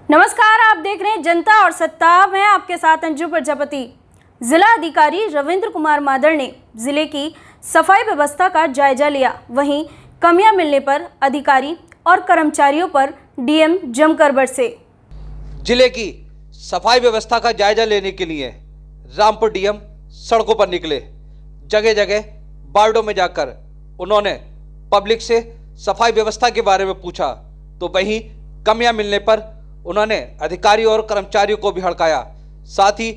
नमस्कार, आप देख रहे हैं जनता और सत्ता। मैं आपके साथ अंजू प्रजापति। जिला अधिकारी रविंद्र कुमार मादड़ ने जिले की सफाई व्यवस्था का जायजा लिया। वहीं कमियां मिलने पर अधिकारी और कर्मचारियों पर डीएम जमकर बरसे। जिले की सफाई व्यवस्था का जायजा लेने के लिए रामपुर डीएम सड़कों पर निकले। जगह जगह वार्डों में जाकर उन्होंने पब्लिक से सफाई व्यवस्था के बारे में पूछा, तो वहीं कमियां मिलने पर उन्होंने अधिकारियों और कर्मचारियों को भी हड़काया। साथ ही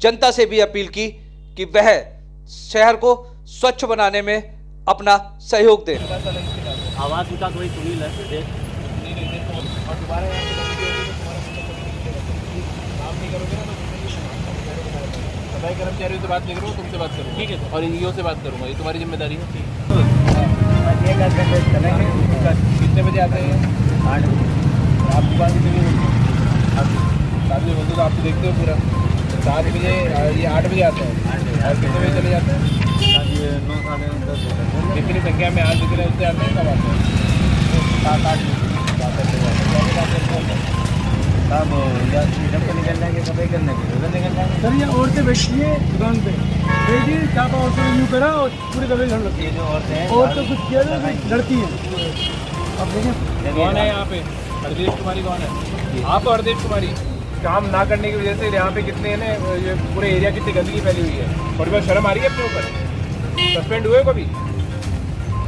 जनता से भी अपील की कि वह शहर को स्वच्छ बनाने में अपना सहयोग दें। आवाज उनका कोई सुनील है, सफाई कर्मचारियों से बात नहीं करूँगा, तुमसे बात करूँगा, ठीक है, और एनजीओ से बात करूँगा। ये तुम्हारी जिम्मेदारी है। कितने बजे आते हैं? 8 आपकी बात नहीं होती। 7 बजे बोलते तो आप तो देखते हो पूरा। 7 बजे ये 8 बजे आते हैं और कितने बजे चले जाते हैं? 9 साढ़े 10 जितनी संख्या में आज जितने उससे आते हैं, कब आते हैं? 7-8 साहब या सीधम को निकल जाएंगे, सफाई करने के उधर निकल जाएंगे। सर ये औरतें बैठी है दुकान पे, देखिए क्या औरतें यूँ करा और पूरे कपड़े झड़ लगती ये जो औरतें हैं और तो कुछ किया लड़ती है। अब देखिए कौन है यहाँ पे? हरदेश कुमारी कौन है? आप हरदेश कुमारी काम ना करने की वजह से यहाँ पे कितने ने ये पूरे एरिया कितनी गंदगी फैली हुई है। थोड़ी बहुत शर्म आ रही है अपने ऊपर? सस्पेंड हुए कभी?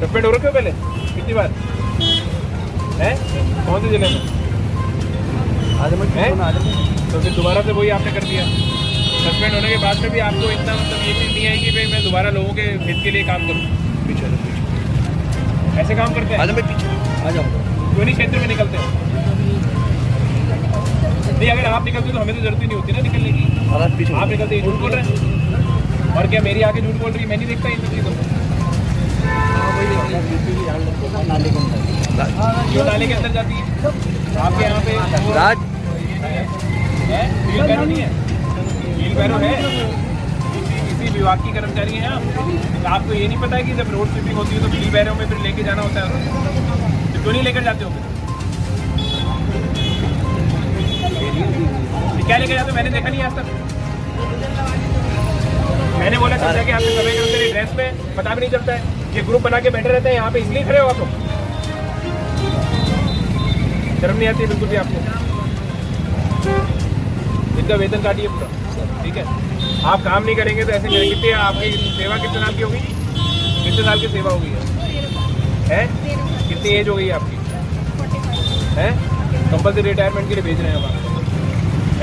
सस्पेंड हो रखे हो पहले कितनी बार है? कौन से जिले में? तो फिर दोबारा से वही आपने कर दिया। सस्पेंड होने के बाद में भी आपको इतना मतलब ये चीज़ नहीं है कि भाई मैं दोबारा लोगों के हित के लिए काम करूँ। पीछे ऐसे काम करते हैं। आ जाओ क्यों नहीं क्षेत्र में निकलते हैं? नहीं, अगर आप निकलते तो हमें तो जरूरत ही नहीं होती ना निकलने की। आप निकलते झूठ बोल रहे हैं। और क्या मेरी आगे झूठ बोल रही है? मैं नहीं देखता इन चीज़ों को। क्यों नाले के अंदर जाती है? आपके यहाँ पे राज व्हील बैरो नहीं है? व्हील बैरो है? किसी विभाग की कर्मचारी हैं आप? तो आपको ये नहीं पता है कि जब रोड स्वीपिंग होती है तो व्हील बैरो में फिर लेके जाना होता है? तो क्यों नहीं लेकर जाते हो? क्या लेकर जाते हो? मैंने देखा नहीं आज तक। मैंने बोला था कि आपके सभी कर्मचारी ड्रेस में पता भी नहीं चलता है। ये ग्रुप बना के बैठे रहते हैं यहाँ पे, इसलिए खड़े हो आप लोग। शर्म नहीं आती बिल्कुल भी आपको? इनका वेतन काटिए पूरा, ठीक है? आप काम नहीं करेंगे तो ऐसे करेंगे। कितनी आपकी सेवा कितने साल की होगी? कितने साल की सेवा होगी है? कितनी एज हो गई आपकी है? कंपल्सरी रिटायरमेंट के लिए भेज रहे हैं हम आपको।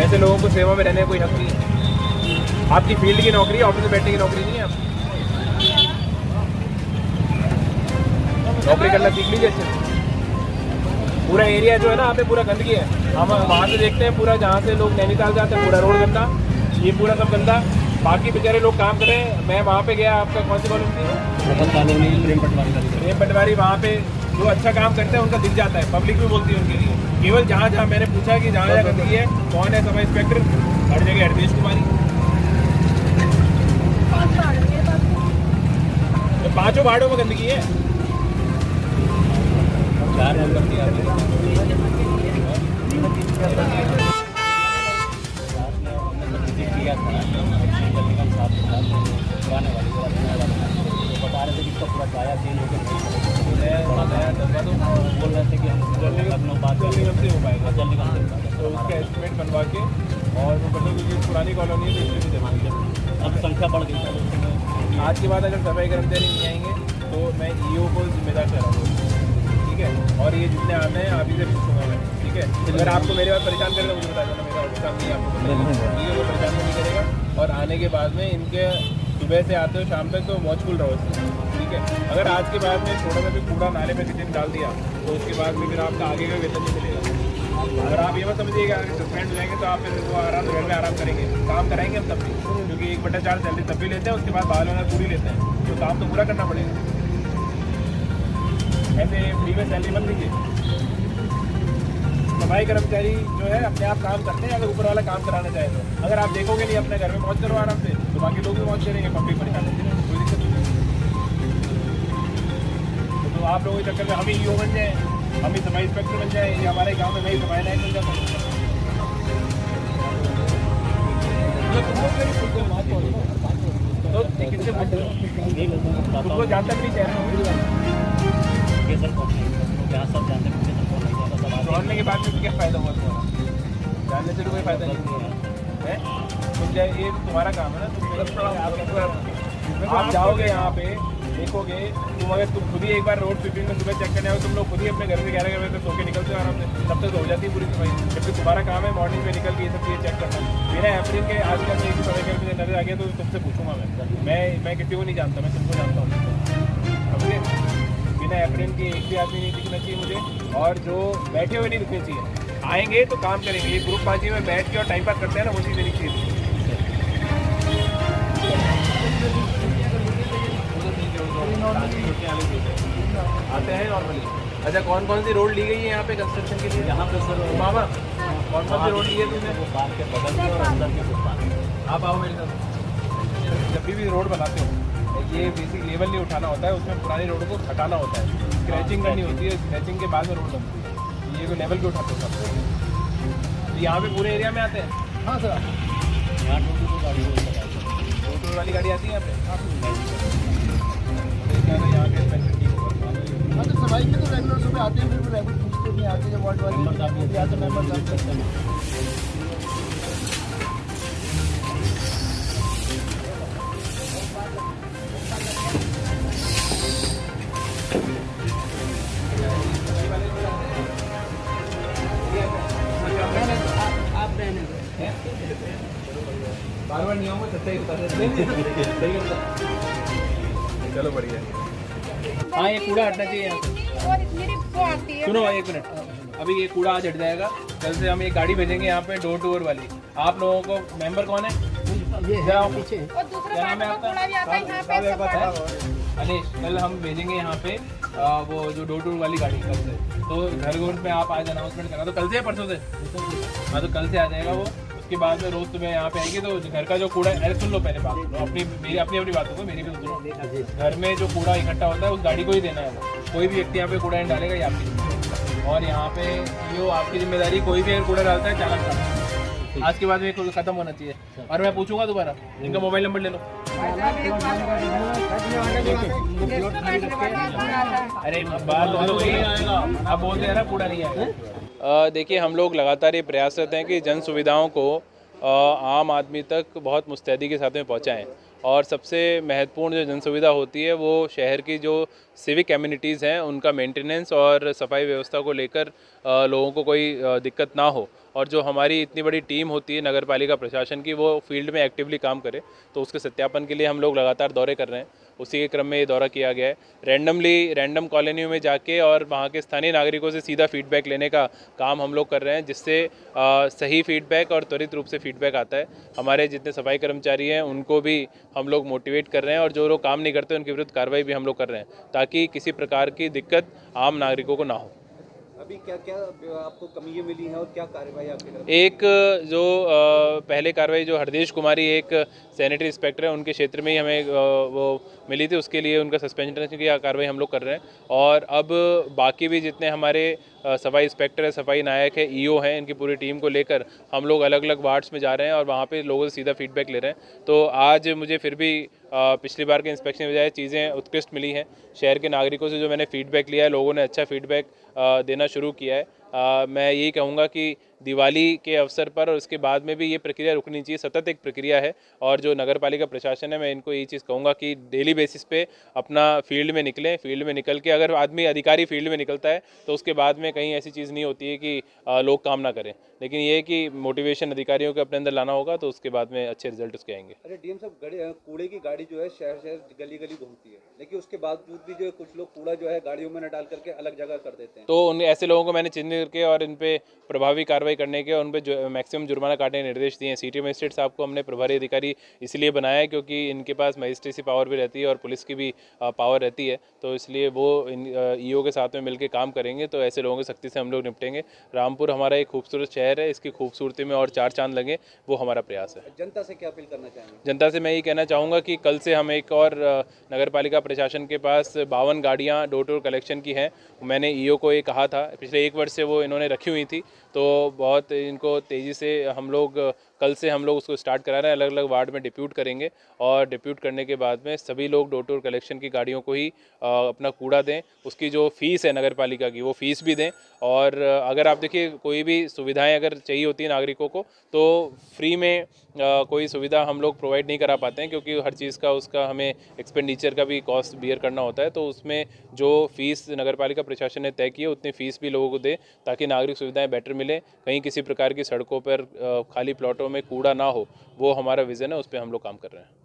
ऐसे लोगों को सेवा में रहने का कोई हक नहीं है। आपकी फील्ड की नौकरी है, ऑफिस में बैठने की नौकरी नहीं है। आप नौकरी करना सीख लीजिए अच्छे से। पूरा एरिया जो है ना, यहाँ पे पूरा गंदगी है। हम वहाँ से देखते हैं पूरा, जहाँ से लोग नैनीताल जाते हैं पूरा रोड गंदा, ये पूरा सब गंदा। बाकी बेचारे लोग काम कर रहे हैं। मैं वहाँ पे गया, आपका कौन सी कॉलोनी थी? प्रेम पटवारी। वहाँ पे जो अच्छा काम करते हैं उनका दिख जाता है, पब्लिक भी बोलती है उनके लिए। केवल जहाँ जहाँ मैंने पूछा कि जहाँ जहाँ गंदगी है, कौन है सफाई इंस्पेक्टर? हर जगह हरदेश कुमारी। तो 5 वार्डों में गंदगी है। 4 नंबर दिया बता रहे थे कि इसका पूरा काया चेंज होकर बड़ा नया डब्बा तो बोल रहे थे कि हम जल्दी लखनऊ बात जल्दी कब से हो पाएगा? जल्दी कम से कम। तो उसका एस्टिमेट बनवा के और वो मतलब क्योंकि पुरानी कॉलोनी है तो इसलिए भी जमा। अब संख्या बढ़ गई है। आज के बाद अगर सफाई कर्मचारी नहीं आएंगे तो मैं ईओ को जिम्मेदार ठहराऊंगा, ठीक है? और ये जितने आने हैं आप ही से पूछूंगा मैं, ठीक है? अगर आपको मेरे बाद परेशान करेगा मुझे बता देना, मेरा ऑफिस काम नहीं आपको, ठीक है? वो परेशान नहीं करेगा। और आने के बाद में इनके सुबह से आते हो शाम तक तो वॉचफुल रहो इसमें, ठीक है? अगर आज के बाद में थोड़ा सा भी कूड़ा नाले में किसी ने डाल दिया तो उसके बाद में फिर आपका आगे का वेतन नहीं मिलेगा। अगर आप ये मत समझिएगा अगर सस्पेंड हो जाएंगे तो आप फिर वो आराम घर में आराम करेंगे। काम कराएंगे हम तब भी, क्योंकि 1/4 सैलरी तब भी लेते हैं, उसके बाद बाहर वाला पूरी लेते हैं, तो काम तो पूरा करना पड़ेगा। ऐसे फ्री में सैलरी मत लीजिए। सफाई कर्मचारी जो है अपने आप काम करते हैं, अगर ऊपर वाला काम कराना चाहे तो। अगर आप देखोगे नहीं अपने घर में मौज करो आराम से, तो बाकी लोग भी मौज करेंगे, पब्लिक परेशान होती है, कोई दिक्कत नहीं। तो आप लोगों के चक्कर में हम ही ईओ बन जाए, हम ही सफाई इंस्पेक्टर बन जाए, या हमारे गांव में नई सफाई लाइन बन जाता है। तो टिकट से तुमको जानता भी नहीं शहर दौड़ने के बाद में क्या फ़ायदा हुआ तुम्हारा? जानने से तो कोई फ़ायदा नहीं हुआ है। तुम जाए, ये तुम्हारा काम है ना, तुम आप जाओगे यहाँ पे देखोगे, तुम अगर तुम खुद ही एक बार रोड स्वीपिंग में सुबह चेक करने आओ, तुम लोग खुद ही अपने घर से 11 बजे तक सो के निकलते हो आराम से, तब तक हो जाती है पूरी सफाई। जबकि तुम्हारा काम है मॉर्निंग में निकल के ये सब चीज़ें चेक करना। मेरा अप्रैल के आजकल में एक समय मुझे नजर आ गया तो तुमसे पूछूंगा मैं किसी को नहीं जानता, मैं तुमको जानता हूँ। समझे? बिना अप्रैल के एक भी आदमी नहीं दिखना चाहिए मुझे, और जो बैठे हुए नहीं दिखने चाहिए। आएंगे तो काम करेंगे, ये ग्रुप बाजी में बैठ के और टाइम पास करते हैं ना, वो चीज़ नहीं चाहिए। आते हैं नॉर्मली। अच्छा, कौन कौन सी रोड ली गई है यहाँ पे कंस्ट्रक्शन के लिए? यहाँ पे सर मामा कौन कौन सी रोड ली है तुमने? पार्क के बगल में और अंदर के फुटपाथ। आप आओ मेरे साथ। जब भी रोड बनाते हो, ये बेसिक लेवल नहीं उठाना होता है, उसमें पुरानी रोड को हटाना होता है, स्क्रैचिंग करनी होती है, स्क्रैचिंग के बाद में रोड बनती है। ये को लेवल पे उठाते हो सब। यहाँ पे पूरे एरिया में आते हैं? हाँ सर, यहाँ टोटल गाड़ी वाली गाड़ी आती है यहाँ पे? यहाँ पे सफाई के तो रेगुलर सुबह आते हैं, फिर रेगुलर पूछते नहीं आते हैं, वार्ड वाले या तो मेंबर काम करते हैं। बार नहीं आऊँगा, चलो बढ़िया। हाँ, ये कूड़ा हटना चाहिए यहाँ से। सुनो एक मिनट, अभी ये कूड़ा आज हट जाएगा, कल से हम एक गाड़ी भेजेंगे यहाँ पे डोर टू डोर वाली। आप लोगों को मेंबर कौन है? क्या नाम है आपका? अनिश। कल हम भेजेंगे यहाँ पे वो जो डोर टू डोर वाली गाड़ी कल से, तो घर घर में आप आज अनाउंसमेंट करना। तो कल से या परसों से? हाँ, तो कल से आ जाएगा वो। उसके बाद में रोज तुम्हें यहाँ पे आएगी तो घर का जो कूड़ा, अरे सुन लो पहले बात सुनो, अपनी बात होगी, मेरी भी सुनो। घर में जो कूड़ा इकट्ठा होता है उस गाड़ी को ही देना है। वो कोई भी व्यक्ति यहाँ पे कूड़ा नहीं डालेगा, ये आपकी जिम्मेदारी। और यहाँ पे जो आपकी जिम्मेदारी, कोई भी अगर कूड़ा डालता है चालान काटना। आज के बाद में खत्म होना चाहिए। और मैं पूछूंगा दोबारा, इनका मोबाइल नंबर ले लो। अरे बात तो वही, आप बोलते हैं ना कूड़ा नहीं आएगा। देखिए, हम लोग लगातार ये प्रयास करते हैं कि जन सुविधाओं को आम आदमी तक बहुत मुस्तैदी के साथ में पहुँचाएँ। और सबसे महत्वपूर्ण जो जन सुविधा होती है वो शहर की जो सिविक कम्युनिटीज़ हैं उनका मेंटेनेंस और सफाई व्यवस्था को लेकर लोगों को कोई दिक्कत ना हो। और जो हमारी इतनी बड़ी टीम होती है नगर पालिका प्रशासन की, वो फील्ड में एक्टिवली काम करे, तो उसके सत्यापन के लिए हम लोग लगातार दौरे कर रहे हैं। उसी के क्रम में ये दौरा किया गया है। रैंडम कॉलोनियों में जाके और वहाँ के स्थानीय नागरिकों से सीधा फीडबैक लेने का काम हम लोग कर रहे हैं, जिससे सही फीडबैक और त्वरित रूप से फीडबैक आता है। हमारे जितने सफाई कर्मचारी हैं उनको भी हम लोग मोटिवेट कर रहे हैं, और जो लोग काम नहीं करते उनके विरुद्ध कार्रवाई भी हम लोग कर रहे हैं, ताकि किसी प्रकार की दिक्कत आम नागरिकों को ना हो। अभी क्या क्या आपको कमियां मिली हैं और क्या कार्रवाई आपकी तरफ? एक जो पहले कार्रवाई जो हरदेश कुमारी एक सैनिटरी इंस्पेक्टर है, उनके क्षेत्र में ही हमें वो मिली थी, उसके लिए उनका सस्पेंशन की कार्रवाई हम लोग कर रहे हैं। और अब बाकी भी जितने हमारे सफाई इंस्पेक्टर है, सफाई नायक है, ईओ हैं, इनकी पूरी टीम को लेकर हम लोग अलग अलग वार्ड्स में जा रहे हैं और वहाँ पे लोगों से सीधा फीडबैक ले रहे हैं। तो आज मुझे फिर भी पिछली बार के इंस्पेक्शन की बजाय चीज़ें उत्कृष्ट मिली हैं। शहर के नागरिकों से जो मैंने फीडबैक लिया है, लोगों ने अच्छा फीडबैक देना शुरू किया है। मैं यही कहूँगा कि दिवाली के अवसर पर और उसके बाद में भी ये प्रक्रिया रुकनी चाहिए, सतत एक प्रक्रिया है। और जो नगर पालिका प्रशासन है, मैं इनको यही चीज़ कहूँगा कि डेली बेसिस पे अपना फील्ड में निकलें। फील्ड में निकल के अगर आदमी अधिकारी फील्ड में निकलता है तो उसके बाद में कहीं ऐसी चीज़ नहीं होती है कि लोग काम ना करें, लेकिन ये है कि मोटिवेशन अधिकारियों को अपने अंदर लाना होगा, तो उसके बाद में अच्छे रिजल्ट उसके आएंगे। अरे डीएम साहब, कूड़े की गाड़ी जो है शहर गली गली घूमती है, लेकिन उसके बावजूद भी जो है कुछ लोग कूड़ा जो है गाड़ियों में न डाल करके अलग जगह कर देते हैं। तो उन ऐसे लोगों को मैंने चिन्हित करके और इन पे प्रभावी कार्रवाई करने के और उन पे मैक्सिमम जुर्माना काटने के निर्देश दिए हैं। सिटी मजिस्ट्रेट साहब को हमने प्रभारी अधिकारी इसलिए बनाया है क्योंकि इनके पास मजिस्ट्रेसी पावर भी रहती है और पुलिस की भी पावर रहती है, तो इसलिए वो ईओ के साथ में मिलकर काम करेंगे, तो ऐसे लोगों की सख्ती से हम लोग निपटेंगे। रामपुर हमारा एक खूबसूरत शहर है, इसकी खूबसूरती में और चार चांद लगे, वो हमारा प्रयास है। जनता से क्या अपील करना चाहेंगे? जनता से मैं ये कहना चाहूँगा कि कल से हम एक और नगर पालिका प्रशासन के पास 52 गाड़ियाँ डोर टू डोर कलेक्शन की हैं। मैंने ईओ को ये कहा था, पिछले 1 वर्ष से वो इन्होंने रखी हुई थी, तो बहुत इनको तेज़ी से हम लोग कल से हम लोग उसको स्टार्ट करा रहे हैं। अलग अलग वार्ड में डिप्यूट करेंगे और डिप्यूट करने के बाद में सभी लोग डोर टू डोर कलेक्शन की गाड़ियों को ही अपना कूड़ा दें। उसकी जो फीस है नगर पालिका की वो फीस भी दें। और अगर आप देखिए कोई भी सुविधाएं अगर चाहिए होती हैं नागरिकों को तो फ्री में कोई सुविधा हम लोग प्रोवाइड नहीं करा पाते हैं, क्योंकि हर चीज़ का उसका हमें एक्सपेंडिचर का भी कॉस्ट बियर करना होता है। तो उसमें जो फीस नगर पालिका प्रशासन ने तय की है उतनी फीस भी लोगों को दे, ताकि नागरिक सुविधाएं बेटर मिले। कहीं किसी प्रकार की सड़कों पर खाली प्लॉटों में कूड़ा ना हो, वो हमारा विज़न है, उस पर हम लोग काम कर रहे हैं।